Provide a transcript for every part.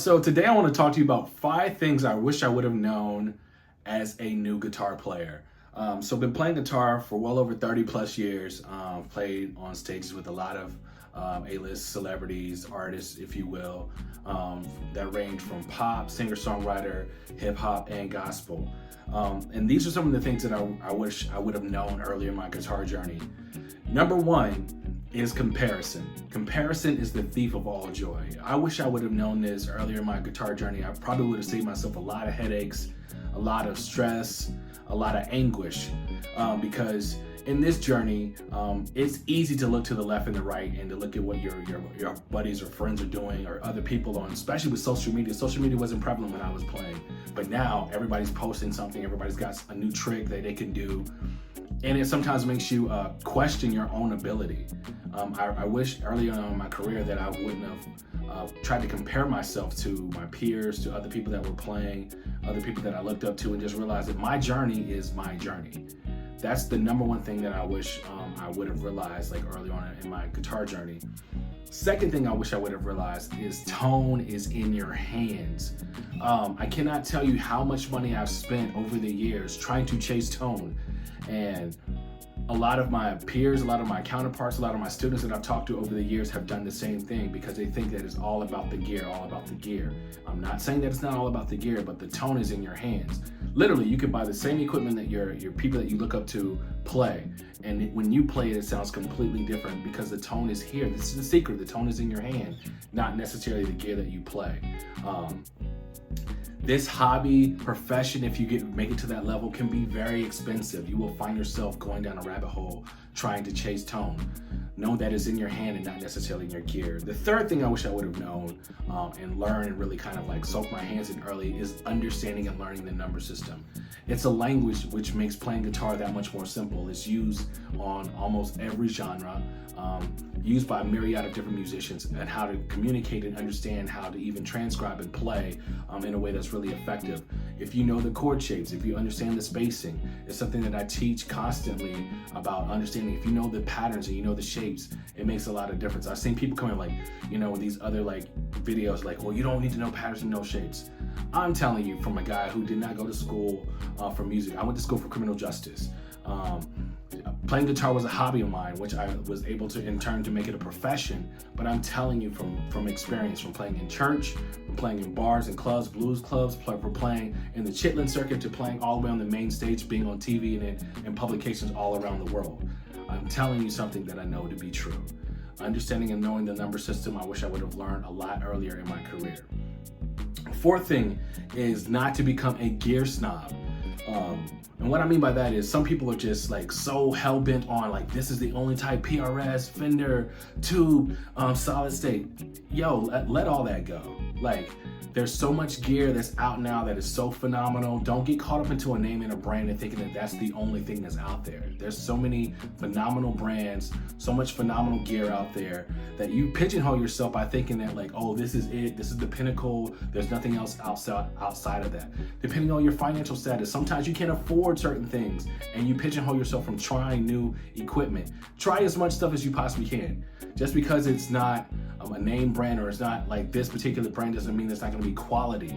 So today I want to talk to you about 5 things I wish I would have known as a new guitar player. So I've been playing guitar for well over 30 plus years. Played on stages with a lot of A-list celebrities, artists, if you will, that range from pop, singer-songwriter, hip-hop, and gospel. And these are some of the things that I wish I would have known earlier in my guitar journey. Number one is comparison. Comparison is the thief of all joy. I wish I would have known this earlier in my guitar journey. I probably would have saved myself a lot of headaches, a lot of stress, a lot of anguish, because in this journey, it's easy to look to the left and the right and to look at what your buddies or friends are doing or other people on, especially with social media. Social media wasn't prevalent when I was playing, but now everybody's posting something, everybody's got a new trick that they can do. And it sometimes makes you question your own ability. I wish early on in my career that I wouldn't have tried to compare myself to my peers, to other people that were playing, other people that I looked up to, and just realized that my journey is my journey. That's the number one thing that I wish I would have realized like early on in my guitar journey. Second thing I wish I would have realized is tone is in your hands. I cannot tell you how much money I've spent over the years trying to chase tone. And a lot of my peers, a lot of my counterparts, a lot of my students that I've talked to over the years have done the same thing because they think that it's all about the gear, all about the gear. I'm not saying that it's not all about the gear, but the tone is in your hands. Literally, you can buy the same equipment that your people that you look up to play, and when you play it, it sounds completely different because the tone is here. This is the secret. The tone is in your hand, not necessarily the gear that you play. This hobby, profession, if you make it to that level, can be very expensive. You will find yourself going down a rabbit hole trying to chase tone. Know that it's in your hand and not necessarily in your gear. The third thing I wish I would have known and learned and really kind of like soak my hands in early is understanding and learning the number system. It's a language which makes playing guitar that much more simple. It's used on almost every genre, used by a myriad of different musicians, and how to communicate and understand how to even transcribe and play in a way that's really effective. If you know the chord shapes, if you understand the spacing, it's something that I teach constantly about understanding. If you know the patterns and you know the shapes, it makes a lot of difference. I've seen people come in like, with these other like videos like, well, you don't need to know patterns and know shapes. I'm telling you from a guy who did not go to school for music. I went to school for criminal justice. Playing guitar was a hobby of mine, which I was able to in turn to make it a profession. But I'm telling you from experience, from playing in church, from playing in bars and clubs, blues clubs, from playing in the Chitlin circuit to playing all the way on the main stage, being on TV and publications all around the world. I'm telling you something that I know to be true. Understanding and knowing the number system, I wish I would have learned a lot earlier in my career. Fourth thing is not to become a gear snob. And what I mean by that is some people are just like so hell-bent on like this is the only type, PRS, Fender, tube, solid state. Yo, let all that go. Like there's so much gear that's out now that is so phenomenal. Don't get caught up into a name and a brand and thinking that that's the only thing that's out there. There's so many phenomenal brands, so much phenomenal gear out there that you pigeonhole yourself by thinking that like, oh, this is it, this is the pinnacle, there's nothing else outside of that. Depending on your financial status, sometimes you can't afford certain things and you pigeonhole yourself from trying new equipment. Try as much stuff as you possibly can. Just because it's not a name brand or it's not like this particular brand doesn't mean it's not going to be quality.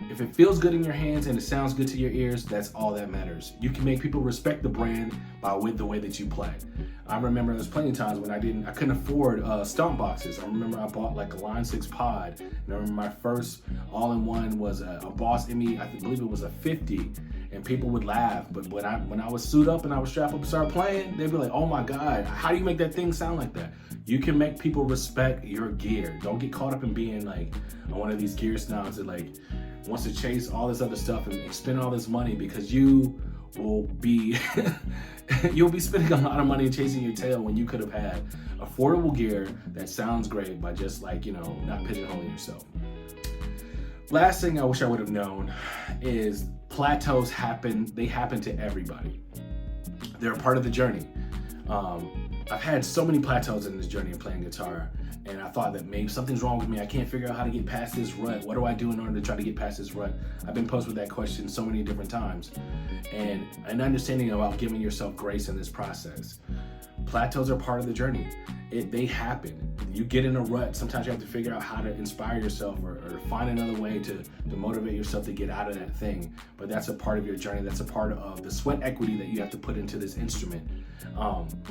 If it feels good in your hands and it sounds good to your ears, that's all that matters. You can make people respect the brand with the way that you play. I remember there's plenty of times when I couldn't afford stomp boxes. I remember I bought like a Line 6 pod, and I remember my first all-in-one was a Boss ME, I believe it was a 50, and people would laugh. But when I was suit up and I was strapped up and start playing, they'd be like, oh my God, how do you make that thing sound like that? You can make people respect your gear. Don't get caught up in being like one of these gear snobs that like wants to chase all this other stuff and spend all this money, because you will be you'll be spending a lot of money chasing your tail when you could have had affordable gear that sounds great by just like, not pigeonholing yourself. Last thing I wish I would have known is plateaus happen to everybody. They're a part of the journey. I've had so many plateaus in this journey of playing guitar, and I thought that maybe something's wrong with me. I can't figure out how to get past this rut. What do I do in order to try to get past this rut? I've been posed with that question so many different times. And an understanding about giving yourself grace in this process. Plateaus are part of the journey. they happen. You get in a rut. Sometimes you have to figure out how to inspire yourself or find another way to motivate yourself to get out of that thing. But that's a part of your journey. That's a part of the sweat equity that you have to put into this instrument.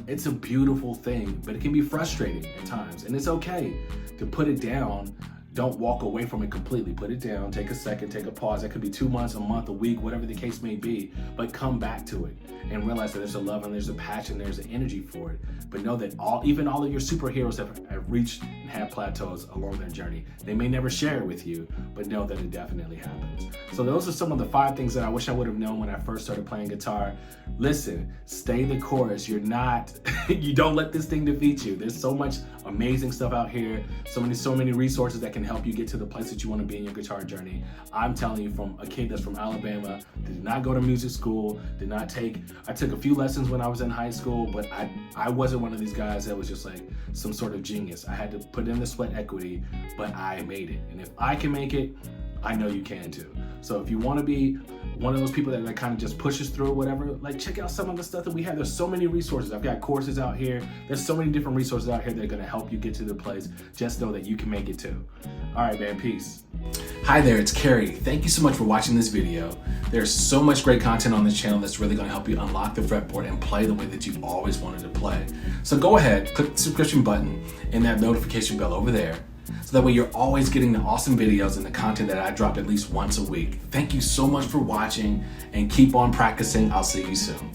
It's a beautiful thing, but it can be frustrating at times. And it's okay to put it down. Don't walk away from it completely. Put it down, take a second, take a pause. That could be 2 months, a month, a week, whatever the case may be, but come back to it and realize that there's a love and there's a passion, there's an energy for it. But know that even all of your superheroes have reached and had plateaus along their journey. They may never share it with you, but know that it definitely happens. So those are some of the 5 things that I wish I would have known when I first started playing guitar. Listen, stay the course. You don't let this thing defeat you. There's so much amazing stuff out here, so many resources that can help you get to the place that you want to be in your guitar journey. I'm telling you, from a kid that's from Alabama, did not go to music school, I took a few lessons when I was in high school, but I wasn't one of these guys that was just like some sort of genius. I had to put in the sweat equity, but I made it. And if I can make it, I know you can too. So if you want to be one of those people that kind of just pushes through or whatever, like check out some of the stuff that we have. There's so many resources. I've got courses out here. There's so many different resources out here that are going to help you get to the place. Just know that you can make it too. All right, man, peace. Hi there, it's Kerry. Thank you so much for watching this video. There's so much great content on this channel that's really going to help you unlock the fretboard and play the way that you've always wanted to play. So go ahead, click the subscription button and that notification bell over there, so that way you're always getting the awesome videos and the content that I drop at least once a week. Thank you so much for watching and keep on practicing. I'll see you soon.